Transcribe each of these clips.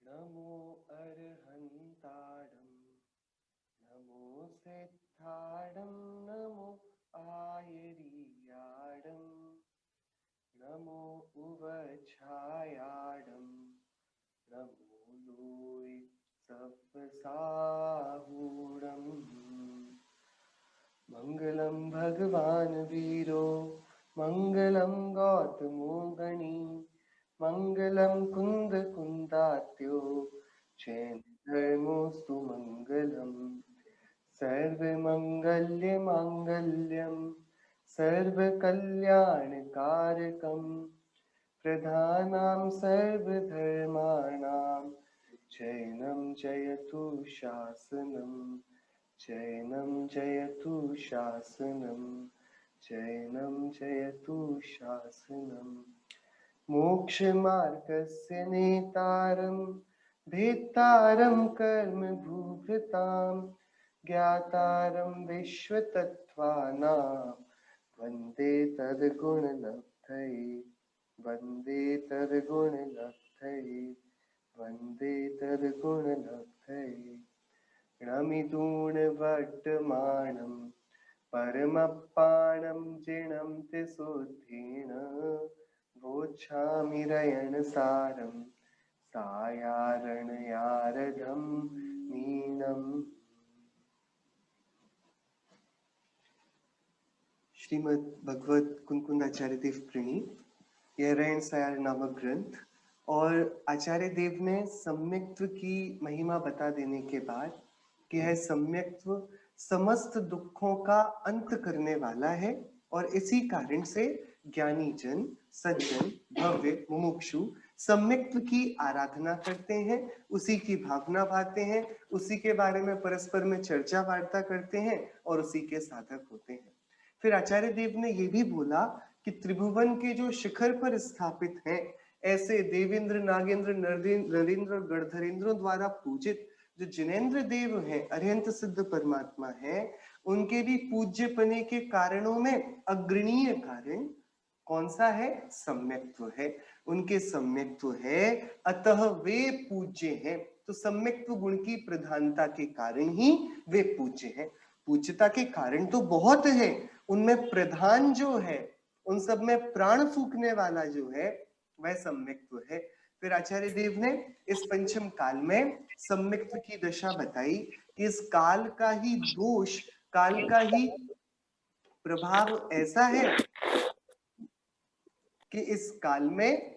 नमो अर्हन्ताडं नमो सिद्धाडं नमो आयरीयाडं नमो उवछायाडं नमो लोय सप्पसाहूडं मंगलम भगवान वीरो मंगलम गौतमो गणी मंगलम कुंद कुंदात्यो जैन धर्मोस्तु मंगलम सर्वमंगल्य मांगल्यम सर्वकल्याणकारकम प्रधानां सर्वधर्माणां जैनं जयतु शासनं जैनं जयतु शासनं जैनं जयतु शासनं मोक्षमार्गस्य नेतारं भेत्तारं कर्मभूभृतां ज्ञातारं विश्वतत्त्वानां वन्दे तद्गुणलब्धये वन्दे तद्गुणलब्धये वन्दे तद्गुणलब्धये रमितूणवड्डमाणं परमप्पाणं जिणं त्रिशुद्धेन वोच्छामि रयणसारं सायारणयारधं मीनम्। श्रीमद् भगवत कुंकुंद आचार्य देव प्रणीत, यह रैन सायर नामक ग्रंथ, और आचार्य देव ने सम्यक्त्व की महिमा बता देने के बाद कि यह सम्यक्त्व समस्त दुखों का अंत करने वाला है और इसी कारण से ज्ञानी जन सज्जन भव्य मुमुक्षु सम्यक्त्व की आराधना करते हैं, उसी की भावना भाते हैं, उसी के बारे में परस्पर में चर्चा वार्ता करते हैं और उसी के साधक होते हैं। फिर आचार्य देव ने यह भी बोला कि त्रिभुवन के जो शिखर पर स्थापित हैं, ऐसे देवेंद्र नागेंद्र नरेंद्र और गणधरेंद्रों द्वारा पूजित जो जिनेंद्र देव हैं, अरिहंत सिद्ध परमात्मा हैं, उनके भी पूज्य पने के कारणों में अग्रणीय कारण कौन सा है? सम्यक्त्व है। उनके सम्यक्त्व है, अतः वे पूज्य हैं। तो सम्यक्त्व गुण की प्रधानता के कारण ही वे पूज्य हैं। पूज्यता के कारण तो बहुत है, उनमें प्रधान जो है, उन सब में प्राण फूकने वाला जो है, वह सम्यक्त्व है। फिर आचार्य देव ने इस पंचम काल में सम्यक्त्व की दशा बताई कि इस काल का ही दोष, काल का ही प्रभाव ऐसा है कि इस काल में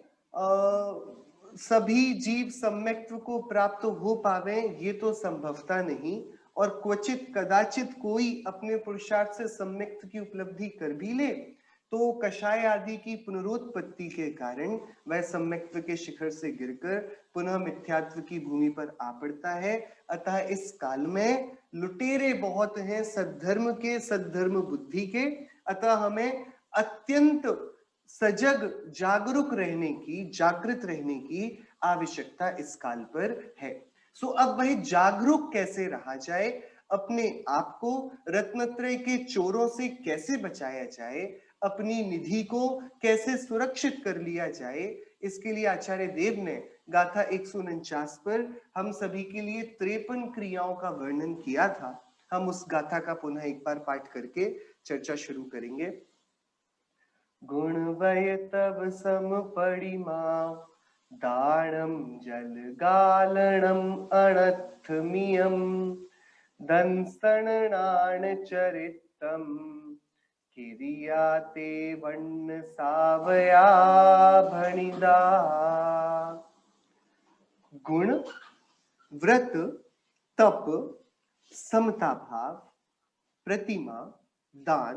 सभी जीव सम्यक्त्व को प्राप्त हो पावे, ये तो संभवता नहीं, और क्वचित कदाचित कोई अपने पुरुषार्थ से सम्यक्त्व की उपलब्धि कर भी ले तो कषाय आदि की पुनरुत्पत्ति के कारण वह सम्यक्त्व के शिखर से गिरकर पुनः मिथ्यात्व की भूमि पर आ पड़ता है। अतः इस काल में लुटेरे बहुत हैं सद्धर्म के, सद्धर्म बुद्धि के। अतः हमें अत्यंत सजग, जागरूक रहने की, जागृत रहने की आवश्यकता इस काल पर है। सो अब वही जागरूक कैसे रहा जाए, अपने आप को रत्नत्रय के चोरों से कैसे बचाया जाए, अपनी निधि को कैसे सुरक्षित कर लिया जाए, इसके लिए आचार्य देव ने गाथा 149 पर हम सभी के लिए 53 क्रियाओं का वर्णन किया था। हम उस गाथा का पुनः एक बार पाठ करके चर्चा शुरू करेंगे। गुण वय तब सम परिमा दानम जल गालणम अनर्थमियम दंसणान चरितम किरियाते वन्न सावया भणिदा। गुण, व्रत, तप, समता भाव, प्रतिमा, दान,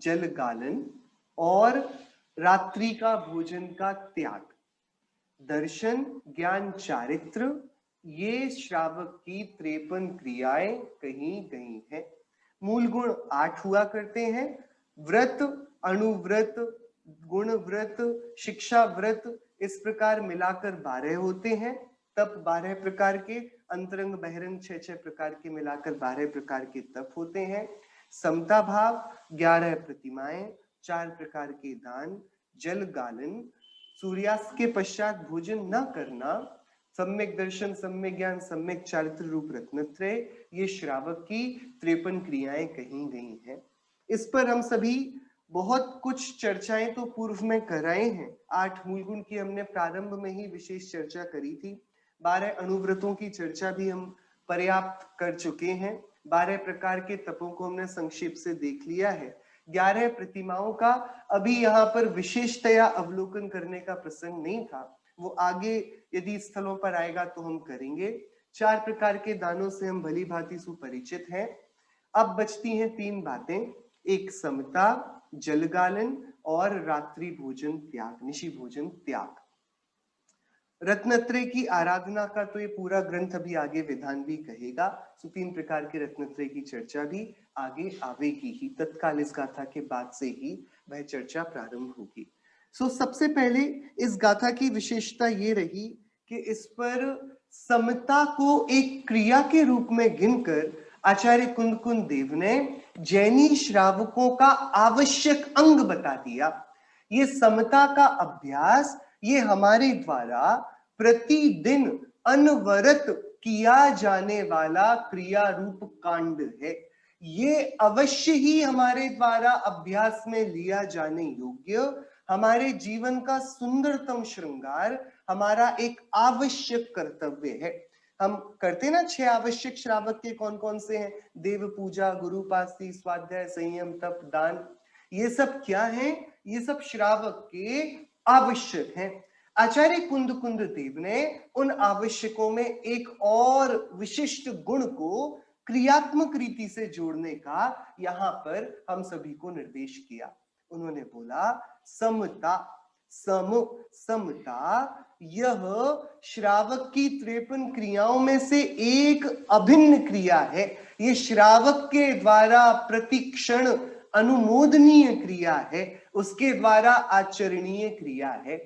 जल गालन और रात्रि का भोजन का त्याग, दर्शन, ज्ञान, चारित्र, ये श्रावक की 53 क्रियाएं कहीं गई हैं। मूल गुण 8 हुआ करते हैं। व्रत, अणुव्रत, गुण व्रत, शिक्षा व्रत, इस प्रकार मिलाकर 12 होते हैं। तप 12 प्रकार के, अंतरंग बहिरंग 6 प्रकार के मिलाकर 12 प्रकार के तप होते हैं। समता भाव 11 प्रतिमाएं, 4 प्रकार के दान, जल गालन, सूर्यास्त के पश्चात भोजन न करना, सम्यक दर्शन, सम्यक ज्ञान, सम्यक चारित्र रूप रत्नत्रय, ये श्रावक की 53 क्रियाएं कही गई हैं। इस पर हम सभी बहुत कुछ चर्चाएं तो पूर्व में कराए हैं। 8 मूल गुण की हमने प्रारंभ में ही विशेष चर्चा करी थी। 12 अनुव्रतों की चर्चा भी हम पर्याप्त कर चुके हैं। 12 प्रकार के तपों को हमने संक्षेप से देख लिया है। 11 प्रतिमाओं का अभी यहाँ पर विशेषतया अवलोकन करने का प्रसंग नहीं था, वो आगे यदि स्थलों पर आएगा तो हम करेंगे। 4 प्रकार के दानों से हम भली भांति सुपरिचित हैं। अब बचती हैं 3 बातें, एक समता, जलगालन और रात्रि भोजन त्याग, निशि भोजन त्याग। रत्नत्रय की आराधना का तो ये पूरा ग्रंथ अभी आगे विधान भी कहेगा, सो 3 प्रकार के रत्नत्रय की चर्चा भी आगे आवेगी ही, तत्काल इस गाथा के बाद से ही वह चर्चा प्रारंभ होगी। सो सबसे पहले इस गाथा की विशेषता ये रही कि इस पर समता को एक क्रिया के रूप में गिनकर आचार्य कुंद देव ने जैनी श्रावकों का आवश्यक अंग बता दिया। ये समता का अभ्यास ये हमारे द्वारा प्रतिदिन अनवरत किया जाने वाला क्रिया रूप कांड है। ये अवश्य ही हमारे द्वारा अभ्यास में लिया जाने योग्य, हमारे जीवन का सुंदरतम श्रृंगार, हमारा एक आवश्यक कर्तव्य है। हम करते ना 6 आवश्यक श्रावक के कौन कौन से हैं? देव पूजा, गुरुपास्ती, स्वाध्याय, संयम, तप, दान। ये सब क्या है? ये सब श्रावक के आवश्यक हैं। आचार्य कुंद देव ने उन आवश्यकों में एक और विशिष्ट गुण को क्रियात्मक रीति से जोड़ने का यहाँ पर हम सभी को निर्देश किया। उन्होंने बोला समता, समता यह श्रावक की 53 क्रियाओं में से एक अभिन्न क्रिया है। ये श्रावक के द्वारा प्रतिक्षण अनुमोदनीय क्रिया है, उसके द्वारा आचरणीय क्रिया है।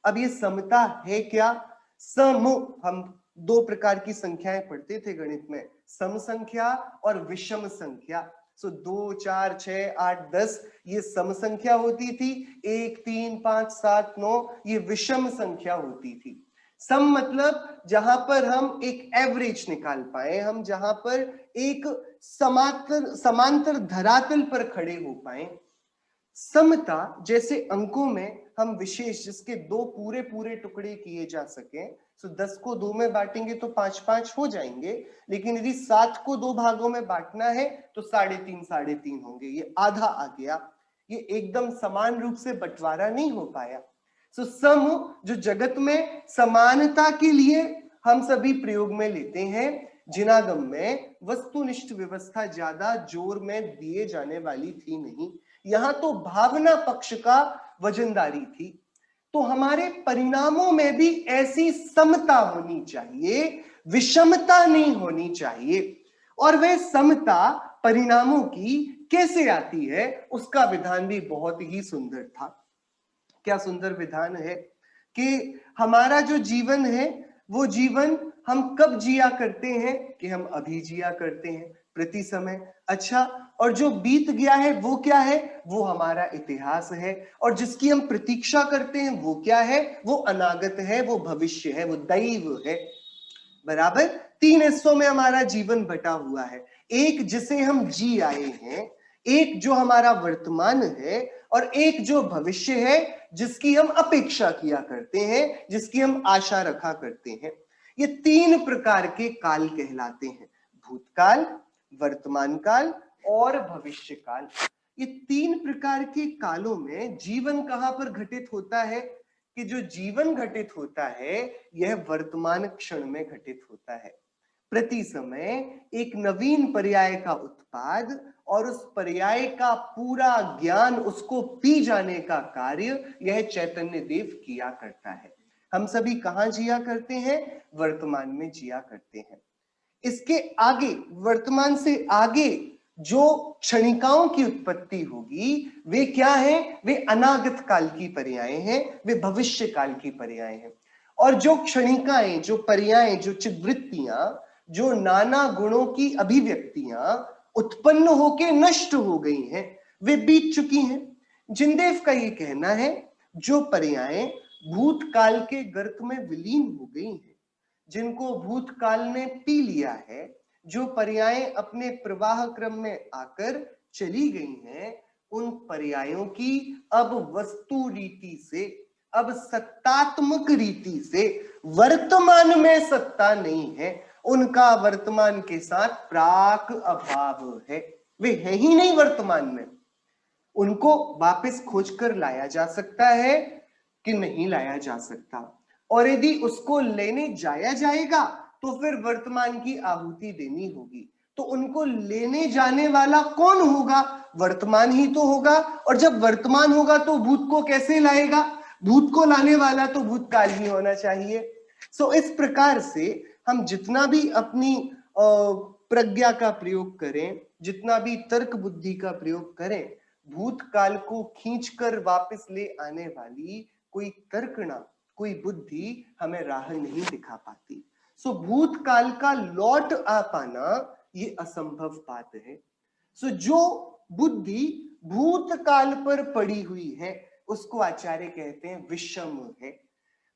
अब ये समता है क्या? सम, हम 2 प्रकार की संख्याएं पढ़ते थे गणित में, सम संख्या और विषम संख्या। सो 2, 4, 6, 8, 10 ये सम संख्या होती थी, 1, 3, 5, 7, 9 ये विषम संख्या होती थी। सम मतलब जहां पर हम एक एवरेज निकाल पाए, हम जहां पर एक समांतर धरातल पर खड़े हो पाए। समता जैसे अंकों में हम विशेष जिसके 2 पूरे टुकड़े किए जा सके, तो 10 को 2 में बांटेंगे तो 5-5 हो जाएंगे, लेकिन यदि 7 को 2 भागों में बांटना है तो 3.5 होंगे, ये आधा आ गया। ये एकदम समान रूप से बंटवारा नहीं हो पाया। सो सम जो जगत में समानता के लिए हम सभी प्रयोग में लेते हैं, जिनागम में वस्तुनिष्ठ व्यवस्था ज्यादा जोर में दिए जाने वाली थी नहीं, यहां तो भावना पक्ष का वजनदारी थी। तो हमारे परिणामों में भी ऐसी समता होनी चाहिए, विषमता नहीं होनी चाहिए। और वह समता परिणामों की कैसे आती है, उसका विधान भी बहुत ही सुंदर था। क्या सुंदर विधान है कि हमारा जो जीवन है वो जीवन हम कब जिया करते हैं? कि हम अभी जिया करते हैं, प्रति समय। अच्छा, और जो बीत गया है वो क्या है? वो हमारा इतिहास है। और जिसकी हम प्रतीक्षा करते हैं वो क्या है? वो अनागत है, वो भविष्य है, वो दैव है। बराबर 3 हिस्सों में हमारा जीवन बटा हुआ है, एक जिसे हम जी आए हैं, एक जो हमारा वर्तमान है, और एक जो भविष्य है जिसकी हम अपेक्षा किया करते हैं, जिसकी हम आशा रखा करते हैं। ये 3 प्रकार के काल कहलाते हैं, भूतकाल, वर्तमान काल और भविष्य काल। ये 3 प्रकार के कालों में जीवन कहां पर घटित होता है? कि जो जीवन घटित होता है यह वर्तमान क्षण में घटित होता है। प्रति समय एक नवीन पर्याय का उत्पाद और उस पर्याय का पूरा ज्ञान, उसको पी जाने का कार्य यह चैतन्य देव किया करता है। हम सभी कहां जिया करते हैं? वर्तमान में जिया करते हैं। इसके आगे, वर्तमान से आगे जो क्षणिकाओं की उत्पत्ति होगी वे क्या हैं? वे अनागत काल की पर्याय हैं, वे भविष्य काल की पर्याय हैं। और जो क्षणिकाएं, जो पर्याय, जो चिद्वृत्तियां, जो नाना गुणों की अभिव्यक्तियां उत्पन्न होके नष्ट हो गई हैं, वे बीत चुकी हैं। जिनदेव का ये कहना है जो पर्याय भूतकाल के गर्त में विलीन हो गई हैं, जिनको भूतकाल ने पी लिया है, जो पर्यायें अपने प्रवाह क्रम में आकर चली गई हैं, उन पर्यायों की अब वस्तु रीति से, अब सत्तात्मक रीति से वर्तमान में सत्ता नहीं है। उनका वर्तमान के साथ प्राक अभाव है, वे है ही नहीं वर्तमान में। उनको वापस खोजकर लाया जा सकता है कि नहीं लाया जा सकता, और यदि उसको लेने जाया जाएगा तो फिर वर्तमान की आहुति देनी होगी। तो उनको लेने जाने वाला कौन होगा? वर्तमान ही तो होगा। और जब वर्तमान होगा तो भूत को कैसे लाएगा? भूत को लाने वाला तो भूतकाल ही होना चाहिए। सो इस प्रकार से हम जितना भी अपनी प्रज्ञा का प्रयोग करें, जितना भी तर्क बुद्धि का प्रयोग करें, भूतकाल को खींचकर वापस ले आने वाली कोई तर्कणा, कोई बुद्धि हमें राह नहीं दिखा पाती। सो भूतकाल का लौट आ पाना ये असंभव बात है। सो जो बुद्धि भूतकाल पर पड़ी हुई है उसको आचार्य कहते हैं विषम है।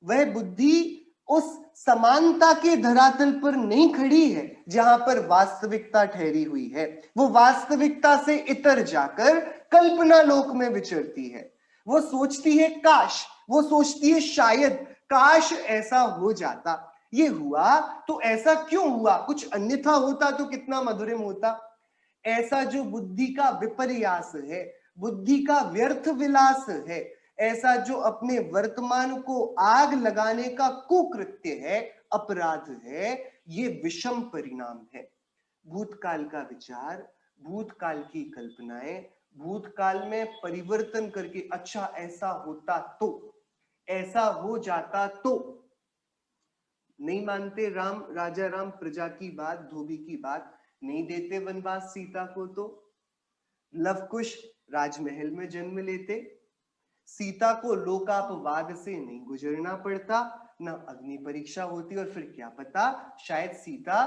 वह बुद्धि उस समानता के धरातल पर नहीं खड़ी है जहां पर वास्तविकता ठहरी हुई है। वो वास्तविकता से इतर जाकर कल्पना लोक में विचरती है। वो सोचती है काश, वो सोचती है शायद, काश ऐसा हो जाता, ये हुआ तो ऐसा क्यों हुआ, कुछ अन्यथा होता तो कितना मधुरम होता। ऐसा जो बुद्धि का विपर्यास है, बुद्धि का व्यर्थ विलास है, ऐसा जो अपने वर्तमान को आग लगाने का कुकृत्य है, अपराध है, ये विषम परिणाम है। भूतकाल का विचार, भूतकाल की कल्पनाएं, भूतकाल में परिवर्तन करके अच्छा ऐसा होता तो, ऐसा हो जाता तो। नहीं मानते राम, राजा राम प्रजा की बात, धोबी की बात, नहीं देते वनवास सीता को तो लव कुश राजमहल में जन्म लेते, सीता को लोकापवाद से नहीं गुजरना पड़ता, ना अग्नि परीक्षा होती, और फिर क्या पता शायद सीता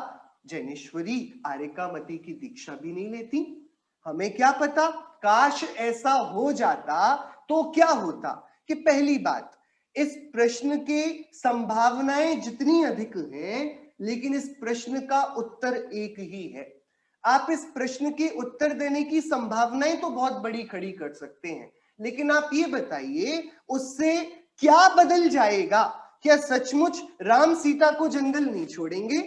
जैनेश्वरी आर्यकामती की दीक्षा भी नहीं लेती। हमें क्या पता, काश ऐसा हो जाता तो क्या होता। कि पहली बात, इस प्रश्न के संभावनाएं जितनी अधिक हैं, लेकिन इस प्रश्न का उत्तर एक ही है। आप इस प्रश्न के उत्तर देने की संभावनाएं तो बहुत बड़ी खड़ी कर सकते हैं, लेकिन आप ये बताइए उससे क्या बदल जाएगा? क्या सचमुच राम सीता को जंगल नहीं छोड़ेंगे?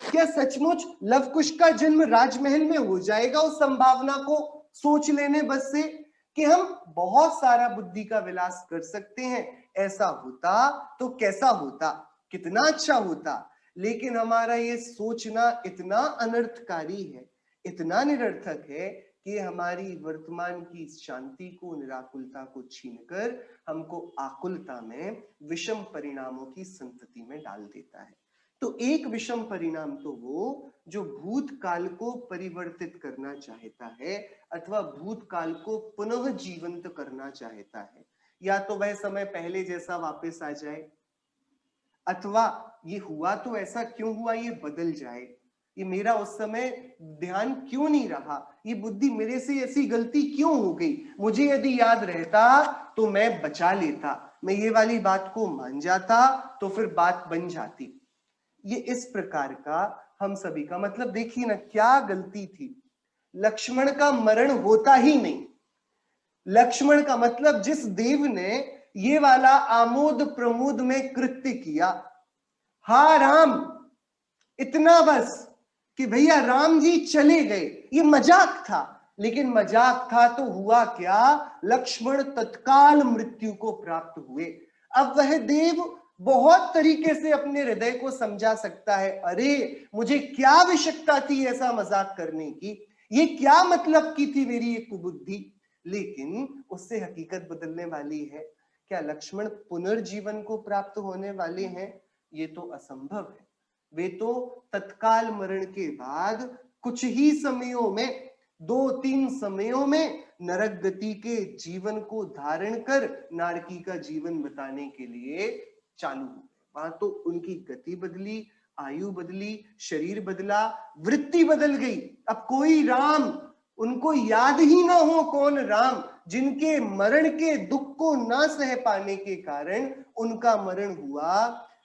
क्या सचमुच लवकुश का जन्म राजमहल में हो जाएगा? उस संभावना को सोच लेने बस से कि हम बहुत सारा बुद्धि का विलास कर सकते हैं। ऐसा होता तो कैसा होता, कितना अच्छा होता। लेकिन हमारा ये सोचना इतना अनर्थकारी है, इतना निरर्थक है कि हमारी वर्तमान की शांति को, निराकुलता को छीनकर हमको आकुलता में, विषम परिणामों की संतति में डाल देता है। तो एक विषम परिणाम तो वो जो भूतकाल को परिवर्तित करना चाहता है अथवा भूतकाल को पुनः जीवंत करना चाहता है, या तो वह समय पहले जैसा वापस आ जाए, अथवा ये हुआ तो ऐसा क्यों हुआ ये बदल जाए, ये मेरा उस समय ध्यान क्यों नहीं रहा, ये बुद्धि मेरे से ऐसी गलती क्यों हो गई, मुझे यदि याद रहता तो मैं बचा लेता, मैं ये वाली बात को मान जाता तो फिर बात बन जाती। ये इस प्रकार का हम सभी का मतलब, देखिए ना क्या गलती थी। लक्ष्मण का मरण होता ही नहीं। लक्ष्मण का मतलब जिस देव ने ये वाला आमोद प्रमोद में कृत्य किया, हा राम, इतना बस कि भैया राम जी चले गए, ये मजाक था। लेकिन मजाक था तो हुआ क्या, लक्ष्मण तत्काल मृत्यु को प्राप्त हुए। अब वह देव बहुत तरीके से अपने हृदय को समझा सकता है, अरे मुझे क्या आवश्यकता थी ऐसा मजाक करने की, ये क्या मतलब की थी मेरी ये कुबुद्धि। लेकिन उससे हकीकत बदलने वाली है क्या? लक्ष्मण पुनर्जीवन को प्राप्त होने वाले हैं? ये तो असंभव है। वे तो तत्काल मरण के बाद कुछ ही समयों में, 2-3 समयों में नरक गति के जीवन को धारण कर नारकी का जीवन बताने के लिए चालू हुए। वहां तो उनकी गति बदली, आयु बदली, शरीर बदला, वृत्ति बदल गई। अब कोई राम उनको याद ही ना हो, कौन राम, जिनके मरण के दुख को ना सह पाने के कारण उनका मरण हुआ।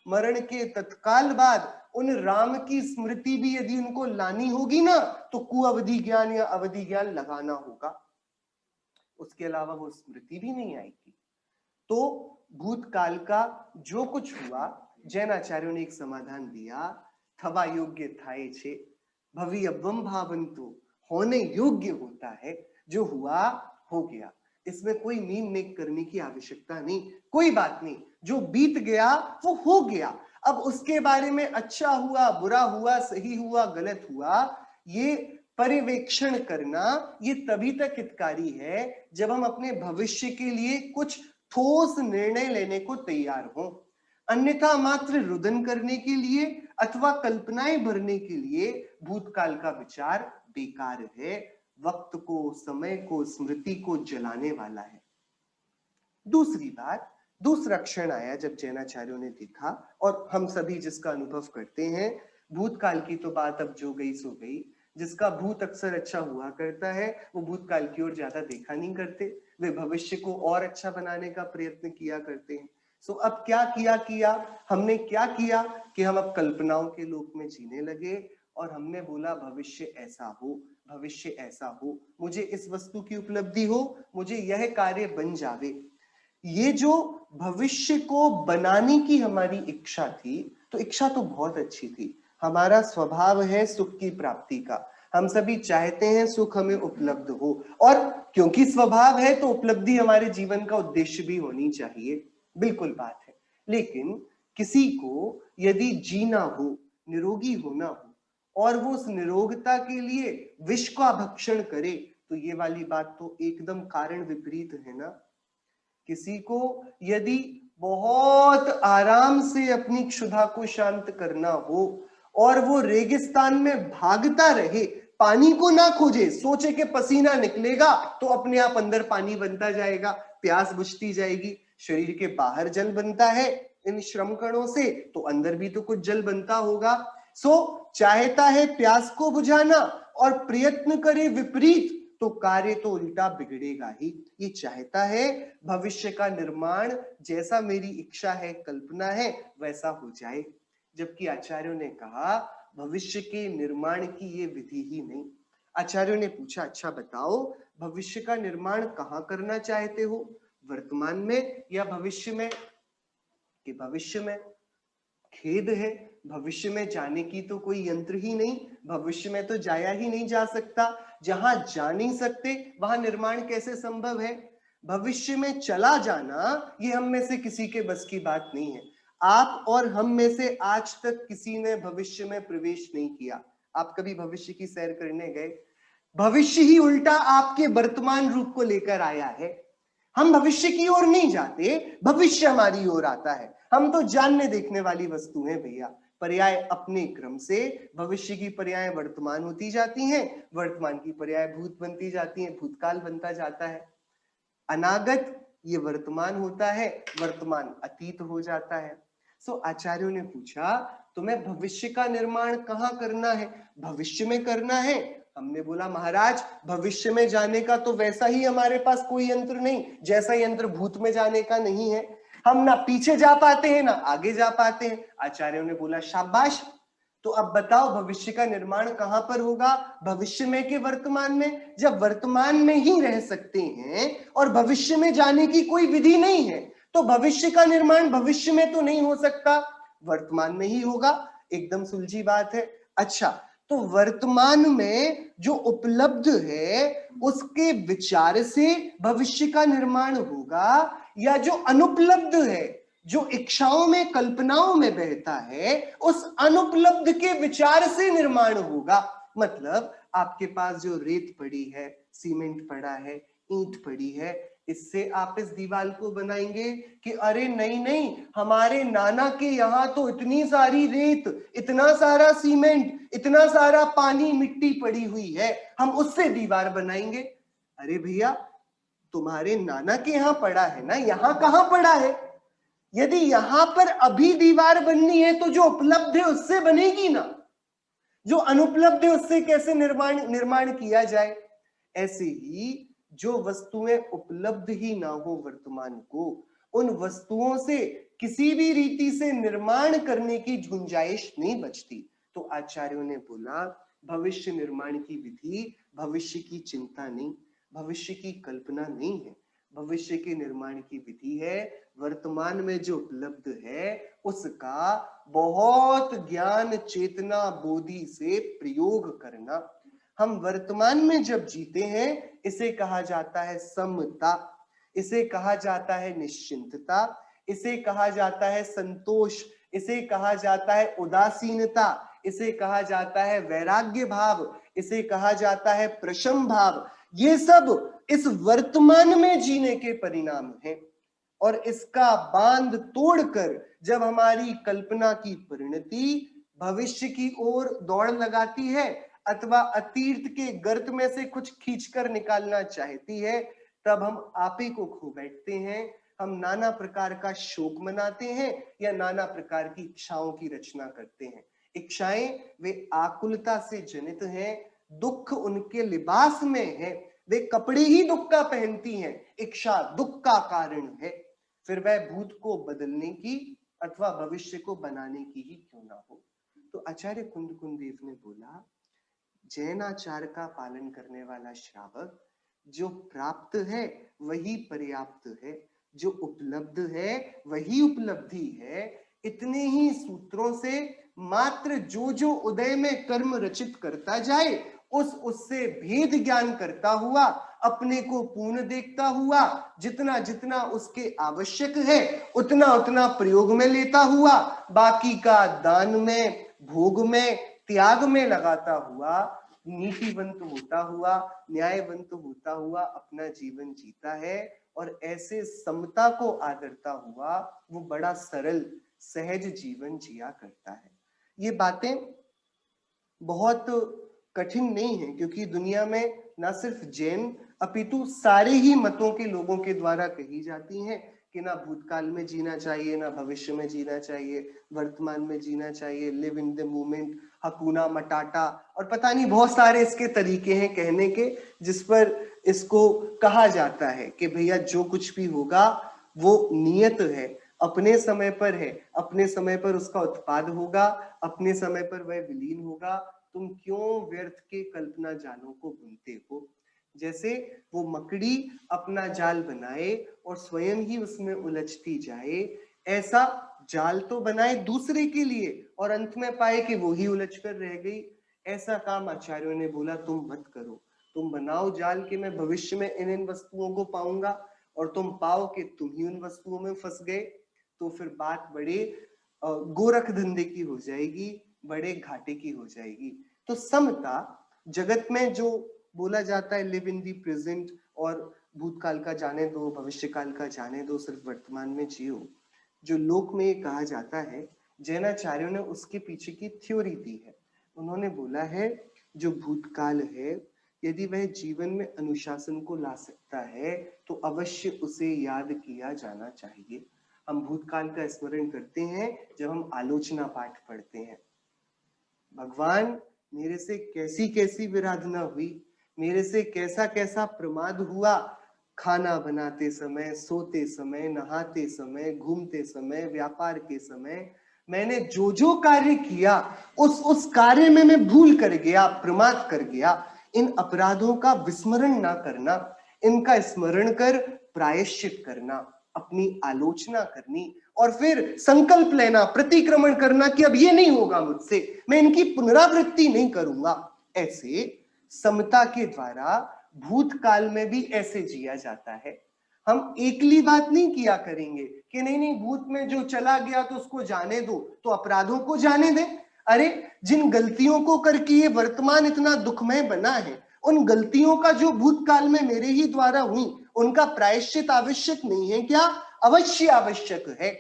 मरण के तत्काल बाद उन राम की स्मृति भी यदि उनको लानी होगी ना, तो कुअवधि ज्ञान या अवधि ज्ञान लगाना होगा, उसके अलावा वो स्मृति भी नहीं आएगी। तो भूतकाल का जो कुछ हुआ, जैन आचार्यों ने एक समाधान दिया, थवा योग्य थाए छे भवियव्वम भावंतु, होने योग्य होता है, जो हुआ हो गया, इसमें कोई मीन मेक करने की आवश्यकता नहीं, कोई बात नहीं, जो बीत गया वो हो गया। अब उसके बारे में अच्छा हुआ, बुरा हुआ, सही हुआ, गलत हुआ, ये पर्यवेक्षण करना ये तभी तक हितकारी है जब हम अपने भविष्य के लिए कुछ ठोस निर्णय लेने को तैयार हों। अन्यथा मात्र रुदन करने के लिए अथवा कल्पनाएं भरने के लिए भूतकाल का विचार बेकार है, वक्त को, समय को, स्मृति को जलाने वाला है। दूसरी बात, दूसरा क्षण आया जब जैनाचार्यों ने देखा, और हम सभी जिसका अनुभव करते हैं, भूतकाल की तो बात अब जो गई सो गई, जिसका भूत अक्सर अच्छा हुआ करता है वो भूतकाल की ओर ज्यादा देखा नहीं करते, वे भविष्य को और अच्छा बनाने का प्रयत्न किया करते हैं। सो अब क्या किया हमने क्या किया कि हम अब कल्पनाओं के लोक में जीने लगे, और हमने बोला भविष्य ऐसा हो, भविष्य ऐसा हो, मुझे इस वस्तु की उपलब्धि हो, मुझे यह कार्य बन जावे। ये जो भविष्य को बनाने की हमारी इच्छा थी, तो इच्छा तो बहुत अच्छी थी, हमारा स्वभाव है सुख की प्राप्ति का, हम सभी चाहते हैं सुख हमें उपलब्ध हो, और क्योंकि स्वभाव है तो उपलब्धि हमारे जीवन का उद्देश्य भी होनी चाहिए, बिल्कुल बात है। लेकिन किसी को यदि जीना हो, निरोगी होना हो, और वो उस निरोगता के लिए विष का भक्षण करे, तो ये वाली बात तो एकदम कारण विपरीत है ना। किसी को यदि बहुत आराम से अपनी क्षुधा को शांत करना हो और वो रेगिस्तान में भागता रहे, पानी को ना खोजे, सोचे कि पसीना निकलेगा तो अपने आप अंदर पानी बनता जाएगा, प्यास बुझती जाएगी, शरीर के बाहर जल बनता है इन श्रम कणों से, तो अंदर भी तो कुछ जल बनता होगा। सो चाहता है प्यास को बुझाना और प्रयत्न करे विपरीत, तो कार्य तो उल्टा बिगड़ेगा ही। ये चाहता है भविष्य का निर्माण जैसा मेरी इच्छा है, कल्पना है, वैसा हो जाए, जबकि आचार्यों ने कहा भविष्य के निर्माण की ये विधि ही नहीं। आचार्यों ने पूछा, अच्छा बताओ भविष्य का निर्माण कहाँ करना चाहते हो, वर्तमान में या भविष्य में? कि भविष्य में। खेद है, भविष्य में जाने की तो कोई यंत्र ही नहीं, भविष्य में तो जाया ही नहीं जा सकता, जहां जा नहीं सकते वहां निर्माण कैसे संभव है? भविष्य में चला जाना ये हम में से किसी के बस की बात नहीं है। आप और हम में से आज तक किसी ने भविष्य में प्रवेश नहीं किया। आप कभी भविष्य की सैर करने गए? भविष्य ही उल्टा आपके वर्तमान रूप को लेकर आया है। हम भविष्य की ओर नहीं जाते, भविष्य हमारी ओर आता है। हम तो जानने देखने वाली वस्तु हैं भैया। पर्याय अपने क्रम से, भविष्य की पर्याय वर्तमान होती जाती हैं, वर्तमान की पर्याय भूत बनती जाती हैं, भूतकाल बनता जाता है, अनागत ये वर्तमान होता है, वर्तमान अतीत हो जाता है। सो आचार्यों ने पूछा तुम्हें भविष्य का निर्माण कहाँ करना है? भविष्य में करना है। हमने बोला महाराज भविष्य में जाने का तो वैसा ही हमारे पास कोई यंत्र नहीं, जैसा यंत्र भूत में जाने का नहीं है। हम ना पीछे जा पाते हैं ना आगे जा पाते हैं। आचार्यों ने बोला शाबाश, तो अब बताओ भविष्य का निर्माण कहां पर होगा? भविष्य में कि वर्तमान में? जब वर्तमान में ही रह सकते हैं और भविष्य में जाने की कोई विधि नहीं है, तो भविष्य का निर्माण भविष्य में तो नहीं हो सकता, वर्तमान में ही होगा। एकदम सुलझी बात है। अच्छा, तो वर्तमान में जो उपलब्ध है उसके विचार से भविष्य का निर्माण होगा, या जो अनुपलब्ध है, जो इच्छाओं में, कल्पनाओं में बहता है, उस अनुपलब्ध के विचार से निर्माण होगा? मतलब आपके पास जो रेत पड़ी है, सीमेंट पड़ा है, ईंट पड़ी है, इससे आप इस दीवार को बनाएंगे कि अरे नहीं नहीं, हमारे नाना के यहाँ तो इतनी सारी रेत, इतना सारा सीमेंट, इतना सारा पानी, मिट्टी पड़ी हुई है, हम उससे दीवार बनाएंगे। अरे भैया तुम्हारे नाना के यहाँ पड़ा है ना, यहाँ कहाँ पड़ा है? यदि यहां पर अभी दीवार बननी है तो जो उपलब्ध है उससे बनेगी ना, जो अनुपलब्ध है उससे कैसे निर्माण किया जाए? ऐसे ही जो वस्तुएं उपलब्ध ही ना हो वर्तमान को, उन वस्तुओं से किसी भी रीति से निर्माण करने की गुंजाइश नहीं बचती। तो आचार्यों ने बोला भविष्य निर्माण की विधि भविष्य की चिंता नहीं, भविष्य की कल्पना नहीं है, भविष्य के निर्माण की विधि है वर्तमान में जो उपलब्ध है उसका बहुत ज्ञान चेतना बोधि से प्रयोग करना। हम वर्तमान में जब जीते हैं इसे कहा जाता है समता, इसे कहा जाता है निश्चिंतता, इसे कहा जाता है संतोष, इसे कहा जाता है उदासीनता, इसे कहा जाता है वैराग्य भाव, इसे कहा जाता है प्रशम भाव। ये सब इस वर्तमान में जीने के परिणाम हैं। और इसका बांध तोड़कर जब हमारी कल्पना की परिणति भविष्य की ओर दौड़ लगाती है अथवा अतीत के गर्त में से कुछ खींचकर निकालना चाहती है, तब हम आप ही को खो बैठते हैं। हम नाना प्रकार का शोक मनाते हैं या नाना प्रकार की इच्छाओं की रचना करते हैं। इच्छाएं वे आकुलता से जनित हैं, दुख उनके लिबास में है, वे कपड़े ही दुख का पहनती हैं, इच्छा दुख का कारण है। फिर वह भूत को बदलने की अथवा भविष्य को बनाने की ही क्यों ना हो। तो आचार्य कुंद कुंदेव ने बोला जैनाचार का पालन करने वाला श्रावक जो प्राप्त है वही पर्याप्त है, जो उपलब्ध है वही उपलब्धि है। इतने ही सूत्रों से मात्र जो जो उदय में कर्म रचित करता जाए उससे भेद ज्ञान करता हुआ अपने को पूर्ण देखता हुआ जितना जितना उसके आवश्यक है उतना उतना प्रयोग में लेता हुआ बाकी का दान में भोग में त्याग में लगाता हुआ नीतिवंत होता हुआ न्यायवंत होता हुआ अपना जीवन जीता है। और ऐसे समता को आदरता हुआ वो बड़ा सरल सहज जीवन जिया करता है। ये बातें बहुत कठिन नहीं है क्योंकि दुनिया में ना सिर्फ जैन अपितु सारे ही मतों के लोगों के द्वारा कही जाती हैं कि ना भूतकाल में जीना चाहिए, ना भविष्य में जीना चाहिए, वर्तमान में जीना चाहिए, लिव इन द मोमेंट, हकूना मटाटा, और पता नहीं बहुत सारे इसके तरीके हैं कहने के जिस पर इसको कहा जाता है कि भैया जो कुछ भी होगा वो नियत है, अपने समय पर है, अपने समय पर उसका उत्पाद होगा, अपने समय पर वह विलीन होगा। तुम क्यों व्यर्थ के कल्पना जालों को बुनते हो। जैसे वो मकड़ी अपना जाल बनाए और स्वयं ही उसमें उलझती जाए, ऐसा जाल तो बनाए दूसरे के लिए और अंत में पाए कि वो ही उलझ कर रह गई। ऐसा काम आचार्यों ने बोला तुम मत करो। तुम बनाओ जाल कि मैं भविष्य में इन इन वस्तुओं को पाऊंगा और तुम पाओ कि तुम ही उन वस्तुओं में फंस गए, तो फिर बात बड़े गोरख धंधे की हो जाएगी, बड़े घाटे की हो जाएगी। तो समता जगत में जो बोला जाता है लिव इन दी प्रेजेंट और भूतकाल का जाने दो, भविष्य काल का जाने दो, सिर्फ वर्तमान में जियो, जो लोक में ये कहा जाता है, जैनाचार्यों ने उसके पीछे की थ्योरी दी है। उन्होंने बोला है जो भूतकाल है यदि वह जीवन में अनुशासन को ला सकता है तो अवश्य उसे याद किया जाना चाहिए। हम भूतकाल का स्मरण करते हैं जब हम आलोचना पाठ पढ़ते हैं, भगवान मेरे से कैसी कैसी विराधना हुई, मेरे से कैसा कैसा प्रमाद हुआ, खाना बनाते समय, सोते समय, नहाते समय, घूमते समय, व्यापार के समय, मैंने जो जो कार्य किया उस कार्य में मैं भूल कर गया, प्रमाद कर गया। इन अपराधों का विस्मरण ना करना, इनका स्मरण कर प्रायश्चित करना, अपनी आलोचना करनी और फिर संकल्प लेना, प्रतिक्रमण करना कि अब ये नहीं होगा मुझसे, मैं इनकी पुनरावृत्ति नहीं करूंगा। ऐसे समता के द्वारा भूतकाल में भी ऐसे जिया जाता है। हम एकली बात नहीं किया करेंगे कि नहीं नहीं भूत में जो चला गया तो उसको जाने दो, तो अपराधों को जाने दे। अरे जिन गलतियों को करके ये वर्तमान इतना दुखमय बना है, उन गलतियों का जो भूतकाल में मेरे ही द्वारा हुई उनका प्रायश्चित आवश्यक नहीं है क्या? अवश्य आवश्यक है।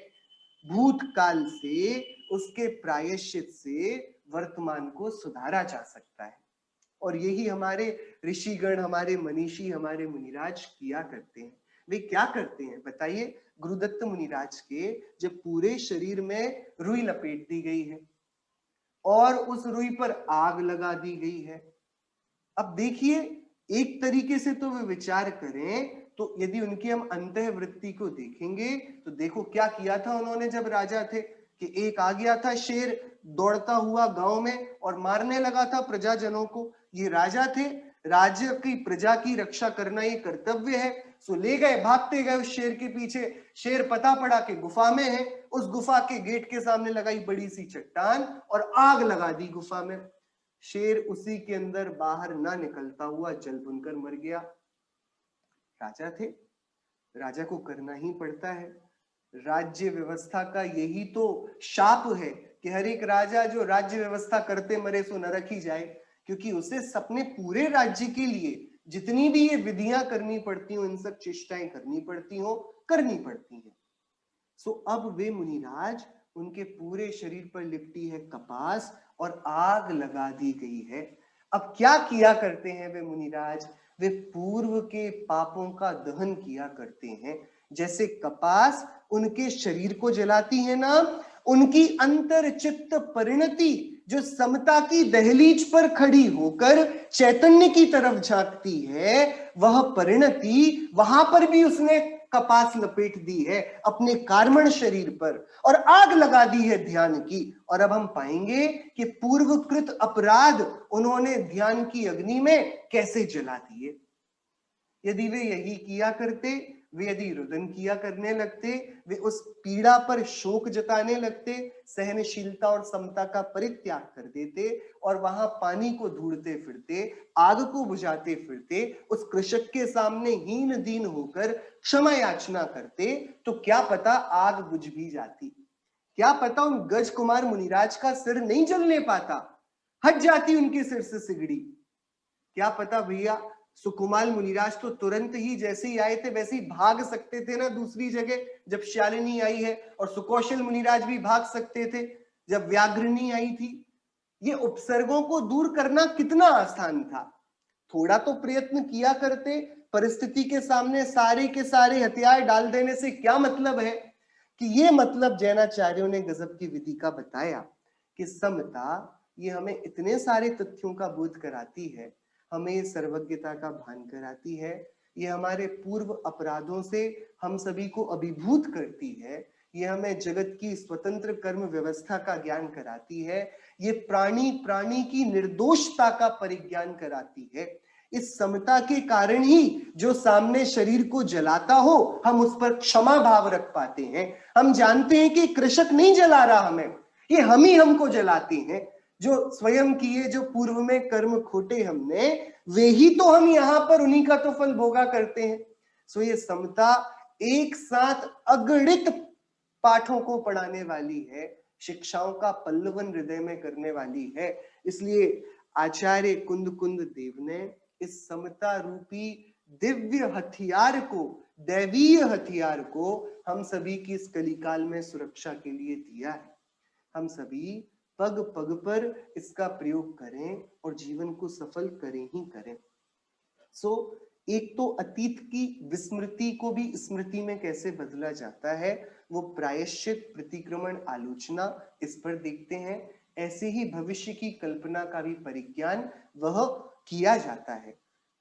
भूतकाल से उसके प्रायश्चित से वर्तमान को सुधारा जा सकता है और यही हमारे ऋषिगण, हमारे मनीषी, हमारे मुनिराज किया करते हैं। वे क्या करते हैं बताइए? गुरुदत्त मुनिराज के जब पूरे शरीर में रुई लपेट दी गई है और उस रुई पर आग लगा दी गई है, अब देखिए एक तरीके से तो वे विचार करें तो यदि उनकी हम अंतःवृत्ति को देखेंगे तो देखो क्या किया था उन्होंने जब राजा थे, कि एक आ गया था शेर दौड़ता हुआ गांव में और मारने लगा था प्रजाजनों को। ये राजा थे, राज्य की प्रजा की रक्षा करना ये कर्तव्य है। सो ले गए, भागते गए उस शेर के पीछे। शेर पता पड़ा कि गुफा में है, उस गुफा के गेट के सामने लगाई बड़ी सी चट्टान और आग लगा दी गुफा में। शेर उसी के अंदर बाहर ना निकलता हुआ जल बुनकर मर गया। राजा थे, राजा को करना ही पड़ता है। राज्य व्यवस्था का यही तो शाप है कि हर एक राजा जो राज्य व्यवस्था करते मरे सो नरक ही जाए, क्योंकि उसे अपने पूरे राज्य के लिए जितनी भी ये विधियां करनी पड़ती हो, इन सब चेष्टाएं करनी पड़ती हो, करनी पड़ती हैं। सो अब वे मुनिराज, उनके पूरे शरीर पर लिपटी है कपास और आग लगा दी गई है। अब क्या किया करते हैं वे मुनिराज? वे पूर्व के पापों का दहन किया करते हैं। जैसे कपास उनके शरीर को जलाती है ना, उनकी अंतर चित्त परिणति जो समता की दहलीज पर खड़ी होकर चैतन्य की तरफ झांकती है, वह परिणति वहां पर भी उसने कपास लपेट दी है अपने कार्मण शरीर पर और आग लगा दी है ध्यान की। और अब हम पाएंगे कि पूर्वकृत अपराध उन्होंने ध्यान की अग्नि में कैसे जला दिए। यदि वे यही किया करते, वे यदि रुदन किया करने लगते, वे उस पीड़ा पर शोक जताने लगते, सहनशीलता और समता का परित्याग कर देते और वहां पानी को ढूंढते फिरते, आग को बुझाते फिरते, उस कृषक के सामने हीन दीन होकर क्षमा याचना करते, तो क्या पता आग बुझ भी जाती। क्या पता उन गज कुमार मुनिराज का सिर नहीं जलने पाता, हट जाती उनके सिर से सिगड़ी। क्या पता भैया, सुकुमाल मुनिराज तो तुरंत ही जैसे ही आए थे वैसे ही भाग सकते थे ना दूसरी जगह जब शालिनी आई है, और सुकौशल मुनिराज भी भाग सकते थे जब व्याघ्रणी आई थी। ये उपसर्गों को दूर करना कितना आसान था। थोड़ा तो प्रयत्न किया करते, परिस्थिति के सामने सारे के सारे हथियार डाल देने से क्या मतलब है। कि ये मतलब जैनाचार्यों ने गजब की विधि का बताया कि समता ये हमें इतने सारे तथ्यों का बोध कराती है, हमें सर्वज्ञता का भान कराती है, ये हमारे पूर्व अपराधों से हम सभी को अभिभूत करती है, ये हमें जगत की स्वतंत्र कर्म व्यवस्था का ज्ञान कराती है, ये प्राणी प्राणी की निर्दोषता का परिज्ञान कराती है। इस समता के कारण ही जो सामने शरीर को जलाता हो हम उस पर क्षमा भाव रख पाते हैं। हम जानते हैं कि कृषक नहीं जला रहा हमें, ये हम ही हमको जलाते हैं। जो स्वयं किए जो पूर्व में कर्म खोटे हमने, वे ही तो हम यहाँ पर उन्हीं का तो फल भोगा करते हैं। सो ये समता एक साथ अगणित पाठों को पढ़ाने वाली है, शिक्षाओं का पल्लवन हृदय में करने वाली है। इसलिए आचार्य कुंद कुंद देव ने इस समता रूपी दिव्य हथियार को, दैवीय हथियार को हम सभी की इस कलिकाल में सुरक्षा के लिए दिया है। हम सभी पग पग पर इसका प्रयोग करें और जीवन को सफल करें ही करें। सो एक तो अतीत की विस्मृति को भी स्मृति में कैसे बदला जाता है, वो प्रायश्चित, प्रतिक्रमण, आलोचना, इस पर देखते हैं। ऐसे ही भविष्य की कल्पना का भी परिज्ञान वह किया जाता है।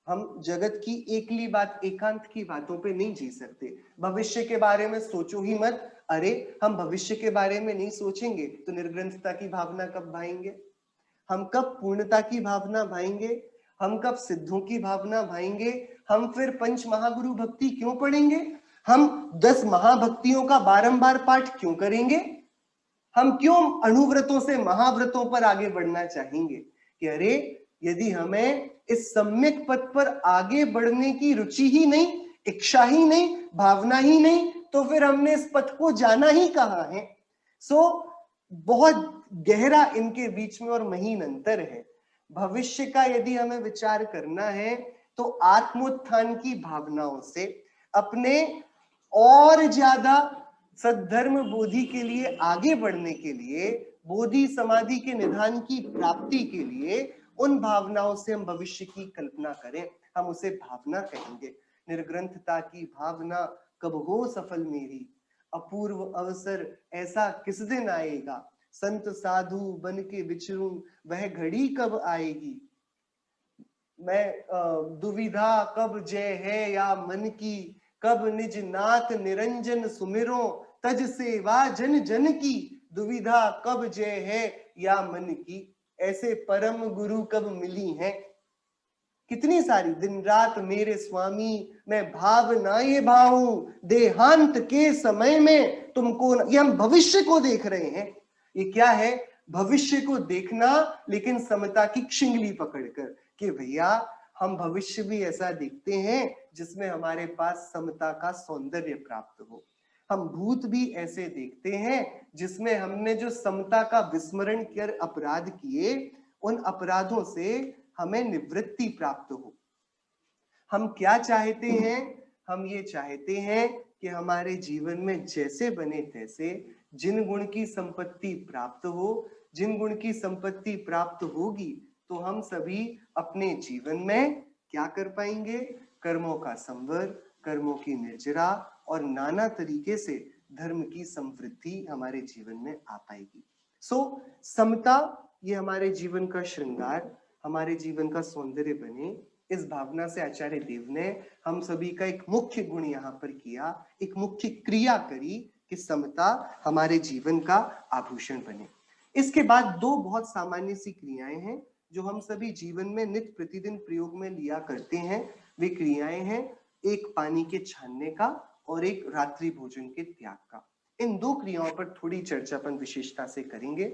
हम जगत की एकली बात, एकांत की बातों पे नहीं जी सकते। भविष्य के बारे में सोचो ही मत। अरे हम भविष्य के बारे में नहीं सोचेंगे तो निर्ग्रंथता की भावना कब भाएंगे? हम कब पूर्णता की भावना भाएंगे? हम कब सिद्धों की भावना भाएंगे? हम फिर पंच महागुरु भक्ति क्यों पढ़ेंगे? हम 10 महाभक्तियों का बारंबार पाठ क्यों करेंगे? हम क्यों अणुव्रतों से महाव्रतों पर आगे बढ़ना चाहेंगे? कि अरे यदि हमें इस सम्यक पथ पर आगे बढ़ने की रुचि ही नहीं, इच्छा ही नहीं, भावना ही नहीं, तो फिर हमने इस पथ को जाना ही कहां है? सो बहुत गहरा इनके बीच में और महीन अंतर है। भविष्य का यदि हमें विचार करना है तो आत्मोत्थान की भावनाओं से, अपने और ज्यादा सद्धर्म बोधि के लिए आगे बढ़ने के लिए, बोधि समाधि के निधान की प्राप्ति के लिए, उन भावनाओं से हम भविष्य की कल्पना करें, हम उसे भावना कहेंगे। निर्ग्रंथता की भावना कब हो सफल मेरी, अपूर्व अवसर ऐसा किस दिन आएगा, संत साधु बन के विचरूं वह घड़ी कब आएगी। दुविधा कब जय है या मन की, कब निज नाथ निरंजन सुमिरो, तज सेवा जन जन की, दुविधा कब जय है या मन की। ऐसे परम गुरु कब मिली हैं, कितनी सारी। दिन रात मेरे स्वामी मैं भाव ना ये भाऊं, देहांत के समय में तुमको। ये हम भविष्य को देख रहे हैं। ये क्या है? भविष्य को देखना, लेकिन समता की क्षिंगली पकड़कर, कि भैया हम भविष्य भी ऐसा देखते हैं जिसमें हमारे पास समता का सौंदर्य प्राप्त हो। हम भूत भी ऐसे देखते हैं जिसमें हमने जो समता का विस्मरण कर अपराध किए, उन अपराधों से हमें निवृत्ति प्राप्त हो। हम क्या चाहते हैं? हम ये चाहते हैं कि हमारे जीवन में जैसे बने तैसे जिन गुण की संपत्ति प्राप्त हो, जिन गुण की संपत्ति प्राप्त होगी तो हम सभी अपने जीवन में क्या कर पाएंगे? कर्मों का संवर, कर्मों की निर्जरा और नाना तरीके से धर्म की समृद्धि हमारे जीवन में आ पाएगी। समता ये हमारे जीवन का श्रृंगार, हमारे जीवन का सौंदर्य बने, इस भावना से आचार्य देव ने हम सभी का एक मुख्य गुण यहाँ पर किया, एक मुख्य क्रिया करी कि समता हमारे जीवन का आभूषण बने। इसके बाद दो बहुत सामान्य सी क्रियाएं हैं जो हम सभी जीवन में नित्य प्रतिदिन प्रयोग में लिया करते हैं। वे क्रियाएं हैं एक पानी के छानने का और एक रात्रि भोजन के त्याग का। इन दो क्रियाओं पर थोड़ी चर्चा अपन विशेषता से करेंगे।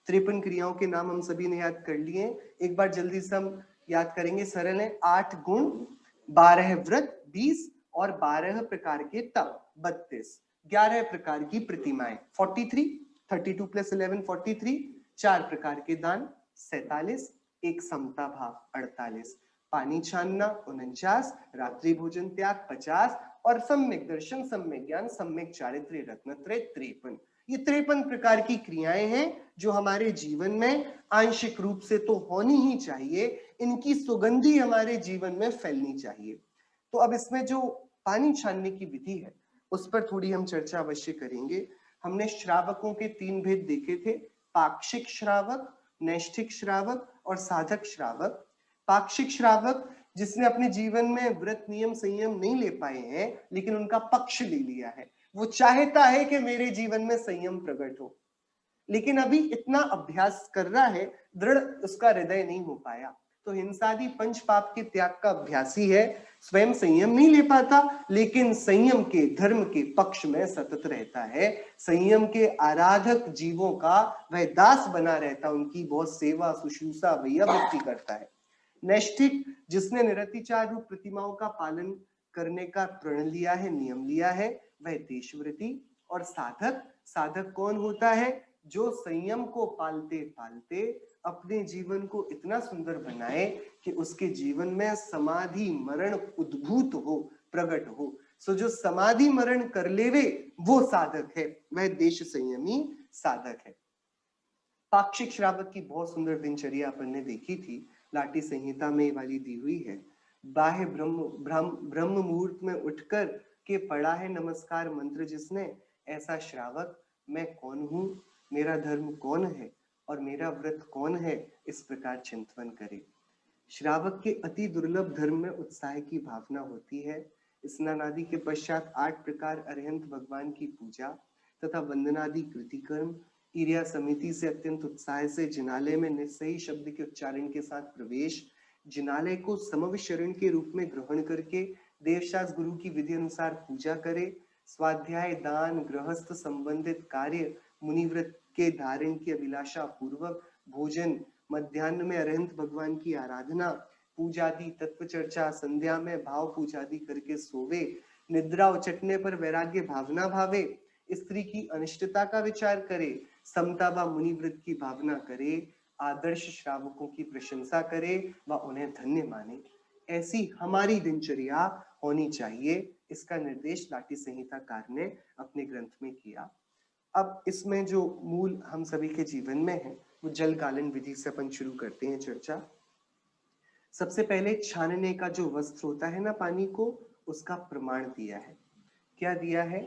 53 क्रियाओं के नाम हम सभी ने याद कर लिए। एक बार जल्दी से हम याद करेंगे, सरल है। 8 गुण, 12 व्रत, 20 और 12 प्रकार के तप, 32, 11 प्रकार की प्रतिमाएं, 43, 32 + 11 43, 4 प्रकार के दान, 47, एक समता भाव, 48, पानी छानना, 49, रात्रि भोजन त्याग, 50 और सम्यक दर्शन, सम्यक ज्ञान, सम्यक चारित्र्य रत्नत्रय, 53। ये 53 प्रकार की क्रियाएं हैं जो हमारे जीवन में आंशिक रूप से तो होनी ही चाहिए, इनकी सुगंधी हमारे जीवन में फैलनी चाहिए। तो अब इसमें जो पानी छानने की विधि है उस पर थोड़ी हम चर्चा अवश्य करेंगे। हमने श्रावकों के 3 भेद देखे थे, पाक्षिक श्रावक, नैष्ठिक श्रावक और साधक श्रावक। पाक्षिक श्रावक जिसने अपने जीवन में व्रत नियम संयम नहीं ले पाए हैं लेकिन उनका पक्ष ले लिया है, वो चाहता है कि मेरे जीवन में संयम प्रकट हो, लेकिन अभी इतना अभ्यास कर रहा है, दृढ़ उसका हृदय नहीं हो पाया। तो हिंसादि पंच पाप के त्याग का अभ्यासी है, स्वयं संयम नहीं ले पाता लेकिन संयम के धर्म के पक्ष में सतत रहता है, संयम के आराधक जीवों का वह दास बना रहता, उनकी बहुत सेवा शुश्रूषा भैया भक्ति करता है। नैष्ठिक जिसने निरतिचार रूप प्रतिमाओं का पालन करने का प्रण लिया है, नियम लिया है, वह देशव्रती। और साधक, साधक कौन होता है? जो संयम को पालते पालते अपने जीवन को इतना सुंदर बनाए कि उसके जीवन में समाधि मरण उद्भूत हो, प्रकट हो। जो समाधि मरण कर लेवे वो साधक है, वह देश संयमी साधक है। पाक्षिक श्रावक की बहुत सुंदर दिनचर्या अपन ने देखी थी, लाटी संहिता में वाली दी हुई है। बाह्य ब्रह्म मुहूर्त में उठकर के पढ़ा है नमस्कार मंत्र जिसने, ऐसा श्रावक मैं कौन हूँ, मेरा धर्म कौन है और मेरा व्रत कौन है, इस प्रकार चिंतन करे। श्रावक के अति दुर्लभ धर्म में उत्साह की भावना होती है। स्नानादि के पश्चात 8 प्रकार अरिहंत भगवान की पूजा तथा वंदनादि कृति कर्म, ईर्या समिति से अत्यंत उत्साह से जिनालय में निस्सही शब्द के उच्चारण के साथ प्रवेश, जिनालय को समविशरण के रूप में ग्रहण करके देवशास्त्र गुरु की विधि अनुसार पूजा करे, स्वाध्याय दान गृहस्थ संबंधित कार्य मुनिव्रत के धारण की अभिलाषा पूर्वक, भोजन मध्याह्न में अरिहंत भगवान की आराधना, पूजादि तत्व चर्चा, संध्या में भाव पूजादि करके सोवे, निद्रा उचटने पर वैराग्य भावना भावे, स्त्री की अनिष्टता का विचार करे, समता व मुनिव्रत की भावना करे, आदर्श श्रावकों की प्रशंसा करे व उन्हें धन्य माने। ऐसी हमारी दिनचर्या होनी चाहिए, इसका निर्देश लाटी संहिताकार ने अपने ग्रंथ में किया। अब इसमें जो मूल हम सभी के जीवन में है वो जल गालन विधि से अपन शुरू करते हैं चर्चा। सबसे पहले छानने का जो वस्त्र होता है ना पानी को, उसका प्रमाण दिया है। क्या दिया है?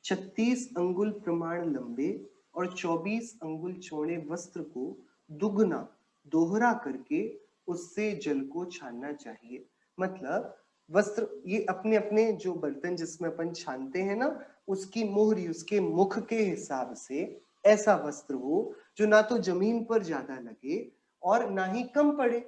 36 अंगुल प्रमाण लंबे और 24 अंगुल चौड़े वस्त्र को दुगना दोहरा करके उससे जल को छानना चाहिए। मतलब वस्त्र, ये अपने अपने जो बर्तन जिसमें अपन छानते हैं ना, उसकी मोहरी, उसके मुख के हिसाब से ऐसा वस्त्र हो जो ना तो जमीन पर ज्यादा लगे और ना ही कम पड़े,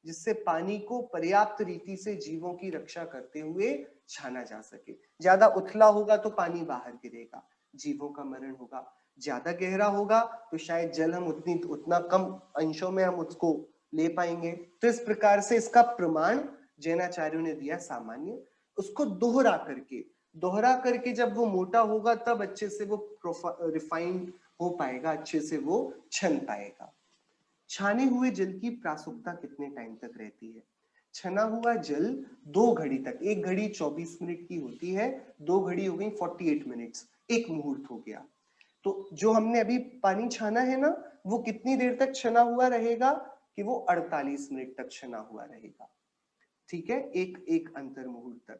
जिससे पानी को पर्याप्त रीति से जीवों की रक्षा करते हुए छाना जा सके। ज्यादा उथला होगा तो पानी बाहर गिरेगा, जीवों का मरण होगा। ज्यादा गहरा होगा तो शायद जल हम उतना कम अंशों में हम उसको ले पाएंगे। तो इस प्रकार से इसका प्रमाण जैनाचार्यों ने दिया सामान्य। उसको दोहरा करके जब वो मोटा होगा तब अच्छे से वो रिफाइंड हो पाएगा, अच्छे से वो छन पाएगा। छाने हुए जल की प्रासुकता कितने टाइम तक रहती है? छना हुआ जल 2 घड़ी तक, 1 घड़ी 24 मिनट की होती है, 2 घड़ी हो गई 48 मिनट्स, एक मुहूर्त हो गया। तो जो हमने अभी पानी छाना है ना, वो कितनी देर तक छना हुआ रहेगा? कि वो 48 मिनट तक छना हुआ रहेगा। ठीक है, एक एक अंतर मुहूर्त तक।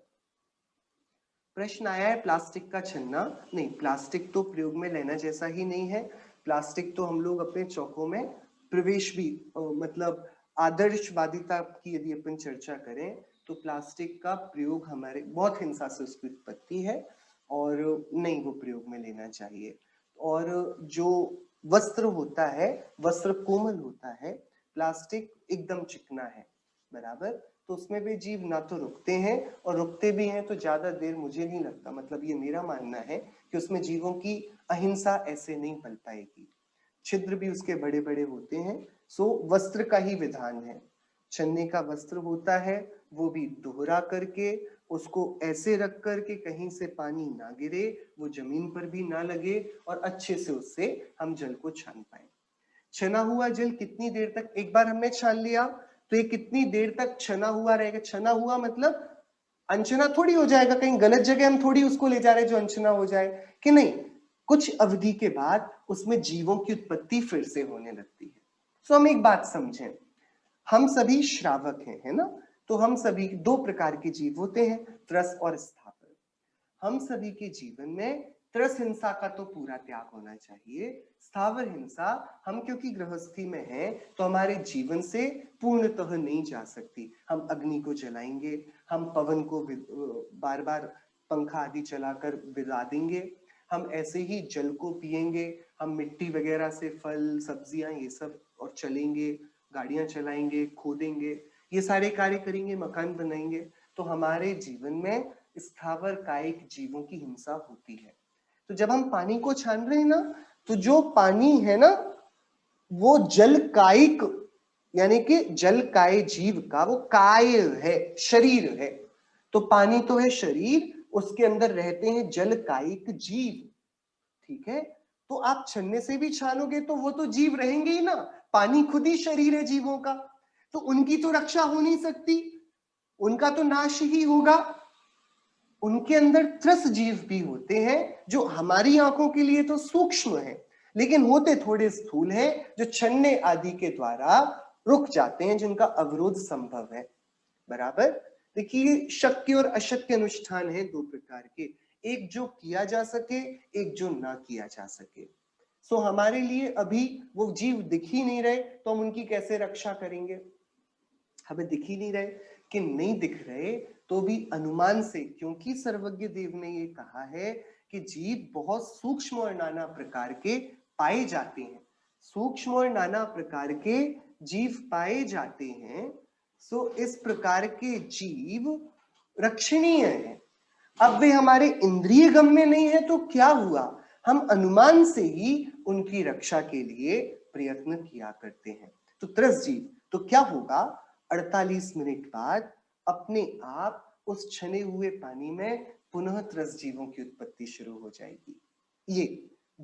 प्रश्न आया है प्लास्टिक का छन्ना। नहीं, प्लास्टिक तो प्रयोग में लेना जैसा ही नहीं है। प्लास्टिक तो हम लोग अपने चौकों में प्रवेश भी मतलब आदर्शवादिता की यदि अपन चर्चा करें तो प्लास्टिक का प्रयोग हमारे बहुत हिंसा से उसकी उत्पत्ति है और नहीं वो प्रयोग में लेना चाहिए। और जो वस्त्र होता है, वस्त्र कोमल होता है, प्लास्टिक एकदम चिकना है, बराबर। तो उसमें भी जीव ना तो रुकते हैं, और रुकते भी हैं तो ज्यादा देर मुझे नहीं लगता, मतलब ये मेरा मानना है कि उसमें जीवों की अहिंसा ऐसे नहीं पल पाएगी। छिद्र भी उसके बड़े बड़े होते हैं। सो वस्त्र का ही विधान है। छन्ने का वस्त्र होता है, वो भी दोहरा करके उसको ऐसे रख करके कहीं से पानी ना गिरे, वो जमीन पर भी ना लगे, और अच्छे से उससे हम जल को छान पाए। छना हुआ जल कितनी देर तक, एक बार हमने छान लिया तो ये कितनी देर तक छना हुआ रहेगा? छना हुआ मतलब अनछना थोड़ी हो जाएगा, कहीं गलत जगह हम थोड़ी उसको ले जा रहे जो अनछना हो जाए, कि नहीं, कुछ अवधि के बाद उसमें जीवों की उत्पत्ति फिर से होने लगती है। सो हम एक बात समझें, हम सभी श्रावक हैं, है ना? तो हम सभी 2 प्रकार के जीव होते हैं, त्रस और स्थावर। हम सभी के जीवन में त्रस हिंसा का तो पूरा त्याग होना चाहिए। स्थावर हिंसा हम क्योंकि गृहस्थी में हैं तो हमारे जीवन से पूर्णतः नहीं जा सकती। हम अग्नि को जलाएंगे, हम पवन को बार बार पंखा आदि चलाकर बिगा देंगे, हम ऐसे ही जल को पिएंगे, हम मिट्टी वगैरह से फल सब्जियां ये सब और चलेंगे, गाड़ियां चलाएंगे, खोदेंगे, ये सारे कार्य करेंगे, मकान बनाएंगे। तो हमारे जीवन में स्थावर कायिक जीवों की हिंसा होती है। तो जब हम पानी को छान रहे हैं ना, तो जो पानी है ना वो जल कायिक, यानी कि जल काय जीव का वो काय है, शरीर है। तो पानी तो है शरीर, उसके अंदर रहते हैं जल कायिक जीव। ठीक है, तो आप छन्ने से भी छानोगे तो वो तो जीव रहेंगे ही ना, पानी खुद ही शरीर है जीवों का, तो उनकी तो रक्षा हो नहीं सकती, उनका तो नाश ही होगा। उनके अंदर त्रस जीव भी होते हैं जो हमारी आंखों के लिए तो सूक्ष्म है, लेकिन होते थोड़े स्थूल हैं, जो छन्ने आदि के द्वारा रुक जाते हैं, जिनका अवरोध संभव है, बराबर। देखिए, शक्य और अशक्य अनुष्ठान है 2 प्रकार के, एक जो किया जा सके, एक जो ना किया जा सके। सो हमारे लिए अभी वो जीव दिख ही नहीं रहे तो हम उनकी कैसे रक्षा करेंगे? हमें दिख ही नहीं रहे, कि नहीं दिख रहे तो भी अनुमान से, क्योंकि सर्वज्ञ देव ने ये कहा है कि जीव बहुत सूक्ष्म और नाना प्रकार के पाए जाते हैं, सूक्ष्म और नाना प्रकार के जीव पाए जाते हैं। सो इस प्रकार के जीव रक्षणीय है। अब वे हमारे इंद्रिय गम्य नहीं है तो क्या हुआ, हम अनुमान से ही उनकी रक्षा के लिए प्रयत्न किया करते हैं। तो त्रस जीव, तो क्या होगा, 48 मिनट बाद अपने आप उस छने हुए पानी में पुनः त्रस जीवों की उत्पत्ति शुरू हो जाएगी। ये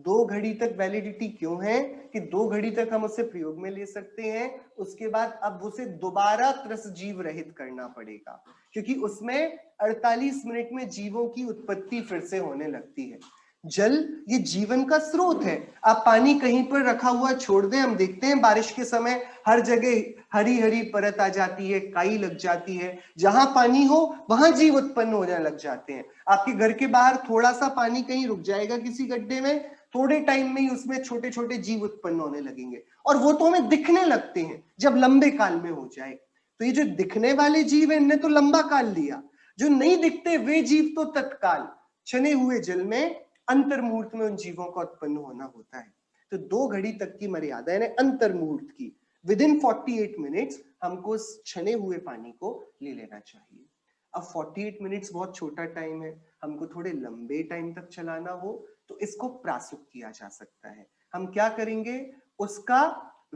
2 घड़ी तक वैलिडिटी क्यों है कि 2 घड़ी तक हम उसे प्रयोग में ले सकते हैं, उसके बाद अब उसे दोबारा त्रस जीव रहित करना पड़ेगा, क्योंकि उसमें 48 मिनट में जीवों की उत्पत्ति फिर से होने लगती है। जल ये जीवन का स्रोत है। आप पानी कहीं पर रखा हुआ छोड़ दें, हम देखते हैं बारिश के समय हर जगह हरी हरी परत आ जाती है, काई लग जाती है, जहां पानी हो वहां जीव उत्पन्न होने लग जाते हैं। आपके घर के बाहर थोड़ा सा पानी कहीं रुक जाएगा किसी गड्ढे में, थोड़े टाइम में ही उसमें छोटे छोटे जीव उत्पन्न होने लगेंगे, और वो तो हमें दिखने लगते हैं जब लंबे काल में हो जाए। तो ये जो दिखने वाले जीव है इनने तो लंबा काल लिया, जो नहीं दिखते वे जीव तो तत्काल छने हुए जल में अंतर्मुहूर्त में उन जीवों का उत्पन्न होना होता है। तो 2 घड़ी तक की मर्यादा है अंतर्मुहूर्त की, विद इन 48 मिनट्स हमको उस छने हुए पानी को ले लेना चाहिए। अब 48 मिनट्स बहुत छोटा टाइम है, हमको थोड़े लंबे टाइम तक चलाना हो तो इसको प्रासुक किया जा सकता है। हम क्या करेंगे, उसका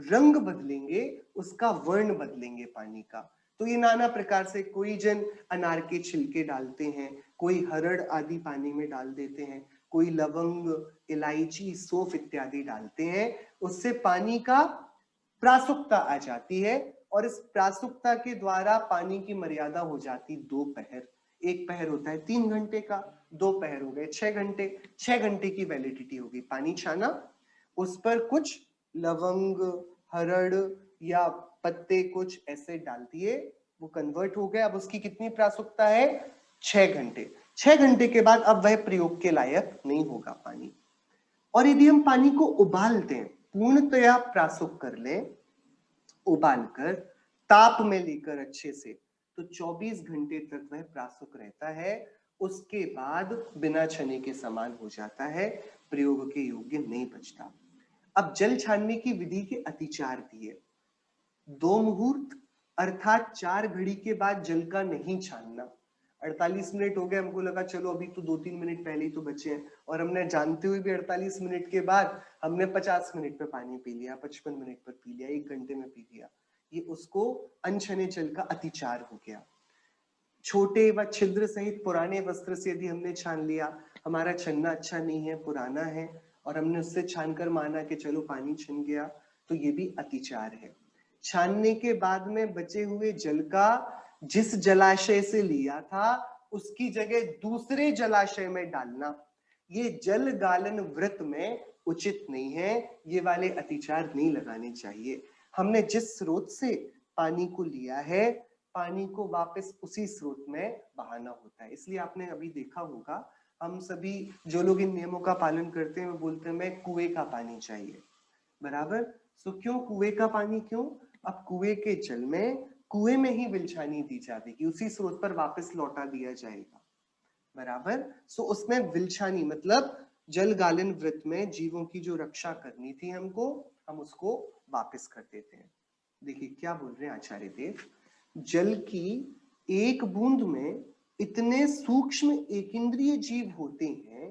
रंग बदलेंगे, उसका वर्ण बदलेंगे पानी का। तो ये नाना प्रकार से, कोई जन अनार के छिलके डालते हैं, कोई हरड़ आदि पानी में डाल देते हैं, कोई लवंग, इलायची, सौंफ इत्यादि डालते हैं, उससे पानी का प्रासुकता आ जाती है और इस प्रासुकता के द्वारा पानी की मर्यादा हो जाती 2 पहर। एक पहर होता है 3 घंटे का, 2 पहर हो गए 6 घंटे, 6 घंटे की वैलिडिटी होगी। पानी छाना, उस पर कुछ लवंग, हरड़ या पत्ते कुछ ऐसे डाल दिए, वो कन्वर्ट हो गया। अब उसकी कितनी प्रासुकता है, 6 घंटे। 6 घंटे के बाद अब वह प्रयोग के लायक नहीं होगा पानी। और यदि हम पानी को उबाल दें, पूर्णतया प्रासुक कर लें, उबालकर ताप में लेकर अच्छे से, तो 24 घंटे तक वह प्रासुक रहता है। उसके बाद बिना छने के समान हो जाता है, प्रयोग के योग्य नहीं बचता। अब जल छानने की विधि के अतिचार दिए। 2 मुहूर्त अर्थात 4 घड़ी के बाद जल का नहीं छानना। 48 मिनट हो गए, हमको लगा चलो अभी तो 2-3 मिनट पहले ही तो बचे हैं, और हमने जानते हुए भी 48 मिनट के बाद हमने 50 मिनट पे पानी पी लिया, 55 मिनट पर पी लिया, 1 घंटे में पी लिया। ये उसको अनछने जल का अतिचार हो गया। छोटे व छिद्र सहित पुराने वस्त्र से यदि हमने छान लिया, हमारा छन्ना अच्छा नहीं है, पुराना है, और हमने उससे छानकर माना कि चलो पानी छन गया, तो ये भी अतिचार है। छानने के बाद में बचे हुए जल का जिस जलाशय से लिया था उसकी जगह दूसरे जलाशय में डालना, ये जल गालन व्रत में उचित नहीं है। ये वाले अतिचार नहीं लगाने चाहिए। हमने जिस स्रोत से पानी को लिया है, पानी को वापस उसी स्रोत में बहाना होता है। इसलिए आपने अभी देखा होगा, हम सभी जो लोग इन नियमों का पालन करते हैं वो बोलते हैं मैं कुएं का पानी चाहिए, बराबर। सो क्यों कुएं का पानी, क्यों? अब कुएं के जल में कुएं में ही विलछानी दी जाएगी, उसी स्रोत पर वापस लौटा दिया जाएगा, बराबर। सो उसमें विलछानी मतलब जल गालन व्रत में जीवों की जो रक्षा करनी थी हमको, हम उसको वापस कर देते हैं। देखिए क्या बोल रहे हैं आचार्य देव, जल की एक बूंद में इतने सूक्ष्म एकेंद्रिय जीव होते हैं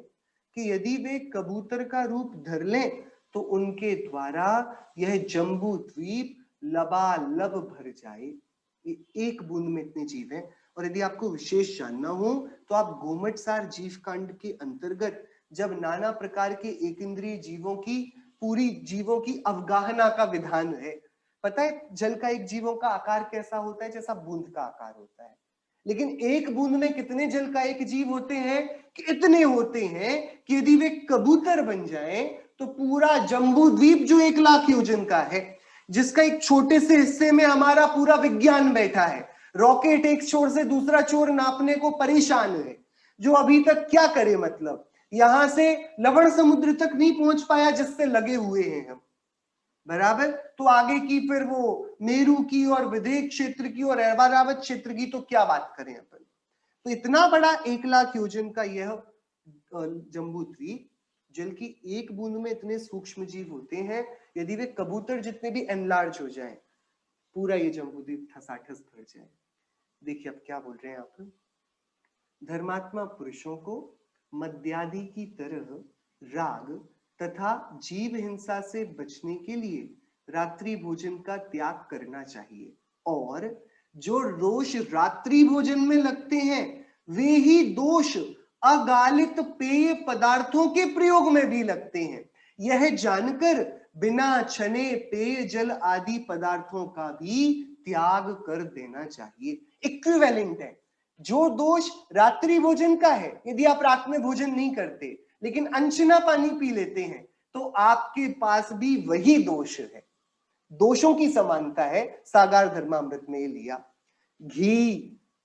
कि यदि वे कबूतर का रूप धर लें तो उनके द्वारा यह जम्बू द्वीप लबालब भर जाए। एक बूंद में इतने जीव हैं। और यदि आपको विशेष जानना हो तो आप गोमटसार जीव कांड के अंतर्गत जब नाना प्रकार के एकेंद्रिय जीवों की, पूरी जीवों की अवगाहना का विधान है, पता है जल का एक जीवों का आकार कैसा होता है, जैसा बूंद का आकार होता है। लेकिन एक बूंद में कितने जल का एक जीव होते हैं कि इतने होते हैं कि यदि वे कबूतर बन जाएं तो पूरा जम्बू द्वीप जो 1 लाख योजन का है, जिसका एक छोटे से हिस्से में हमारा पूरा विज्ञान बैठा है, रॉकेट एक छोर से दूसरा छोर नापने को परेशान है, जो अभी तक क्या करे, मतलब यहां से लवण समुद्र तक नहीं पहुंच पाया जिससे लगे हुए हैं हम, बराबर। तो आगे की फिर वो मेरू की और विदेह क्षेत्र की और ऐरावत क्षेत्र की तो क्या बात करें अपन। तो इतना बड़ा 1 लाख योजन का यह जम्बू द्वीप, जल की एक बूंद में इतने सूक्ष्म जीव होते हैं, यदि वे कबूतर जितने भी एनलार्ज हो जाएं, पूरा ये जम्बू द्वीप ठसाठस भर जाए। देखिए अब क्या बोल रहे हैं आप, धर्मात्मा पुरुषों को मद्यादि की तरह राग तथा जीव हिंसा से बचने के लिए रात्रि भोजन का त्याग करना चाहिए, और जो दोष रात्रि भोजन में लगते हैं वे ही दोष अगालित पेय पदार्थों के प्रयोग में भी लगते हैं। यह जानकर बिना छने पेय जल आदि पदार्थों का भी त्याग कर देना चाहिए। इक्विवेलेंट है। जो दोष रात्रि भोजन का है, यदि आप रात में भोजन नहीं करते लेकिन अनछना पानी पी लेते हैं तो आपके पास भी वही दोष है, दोषों की समानता है। सागार धर्मामृत में लिया घी,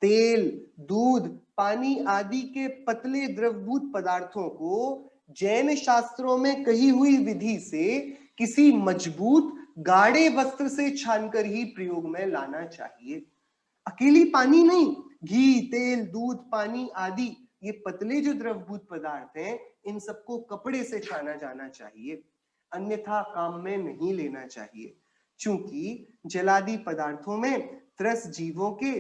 तेल, दूध, पानी आदि के पतले द्रवभूत पदार्थों को जैन शास्त्रों में कही हुई विधि से किसी मजबूत गाढ़े वस्त्र से छानकर ही प्रयोग में लाना चाहिए। अकेली पानी नहीं, घी, तेल, दूध, पानी आदि ये पतले जो द्रवभूत पदार्थ हैं, इन सबको कपड़े से छाना जाना चाहिए, अन्यथा काम में नहीं लेना चाहिए। चूंकि जलादि पदार्थों में त्रस जीवों के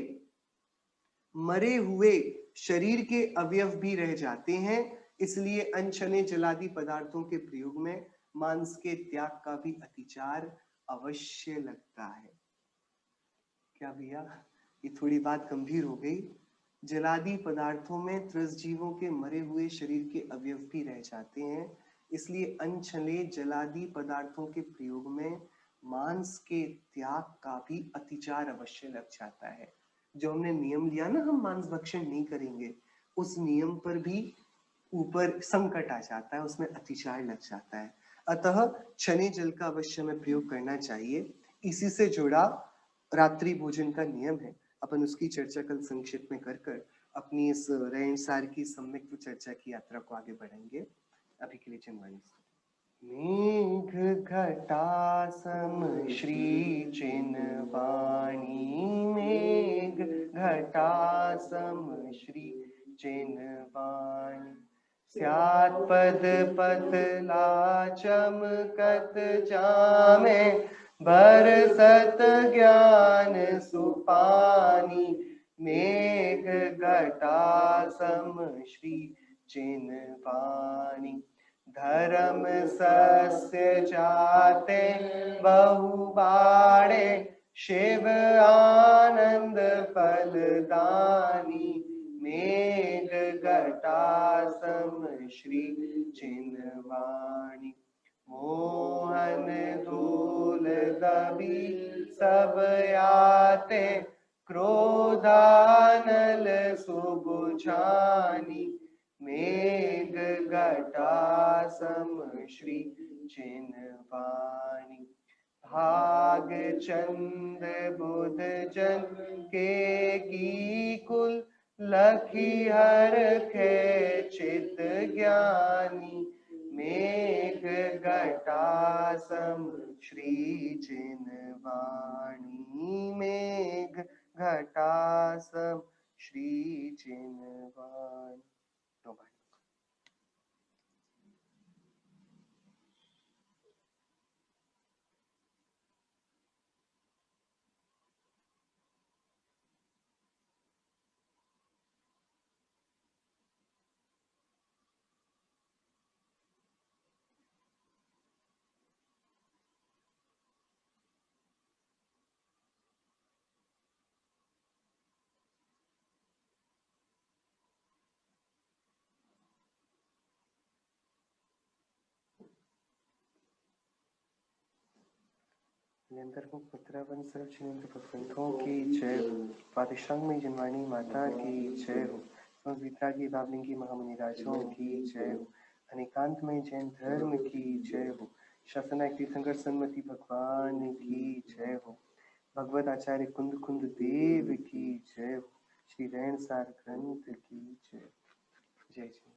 मरे हुए शरीर के अवयव भी रह जाते हैं, इसलिए अनछने जलादि पदार्थों के प्रयोग में मांस के त्याग का भी अतिचार अवश्य लगता है। क्या भैया, ये थोड़ी बात गंभीर हो गई। जलादि पदार्थों में त्रस जीवों के मरे हुए शरीर के अवयव भी रह जाते हैं, इसलिए अनछले जलादि पदार्थों के प्रयोग में मांस के त्याग का भी अतिचार अवश्य लग जाता है। जो हमने नियम लिया ना, हम मांस भक्षण नहीं करेंगे, उस नियम पर भी ऊपर संकट आ जाता है, उसमें अतिचार लग जाता है। अतः छने जल का अवश्य में प्रयोग करना चाहिए। इसी से जुड़ा रात्रि भोजन का नियम है, अपन उसकी चर्चा कल संक्षिप्त में कर कर अपनी इस रहनसार की सम्यक चर्चा की यात्रा को आगे बढ़ाएंगे। अभी के लिए चिन्वाणी। मेघ घटा सम श्री चिन्वाणी, मेघ घटा सम श्री चिन्वाणी, स्यात् पद पतला चमकत जामे, बरसत ज्ञान सुपानी, मेघ घटा सम श्री चिन्वाणी, धर्म सस्य जाते बहुबाड़े, शिव आनंद फलदानी, मेघ घटा सम श्री चिन्वाणी, मोहन धूल दबी सब आते, क्रोधानल सुबुझानी, मेघ घटा सम श्री चिन्वाणी, भाग चंद बुध जन के की कुल, लखी हर खे चित ज्ञानी, मेघ घटा सम श्री चिन्वाणी, मेघ घटा सम श्री चिन्वाणी। निरंतर पुत्रवन सर्व जिनेन्द्र भगवंतों की जय हो। पातिशांग जिनवाणी माता की जय हो। वितरागी बाबलिंगी महामुनि राजों की जय हो। अनेकांत में जैन धर्म की जय हो। शासना तीर्थंकर सन्मति भगवान की जय हो। भगवत आचार्य कुंद कुंद देव की जय हो। श्री रहनसार ग्रंथ की जय। जय जय।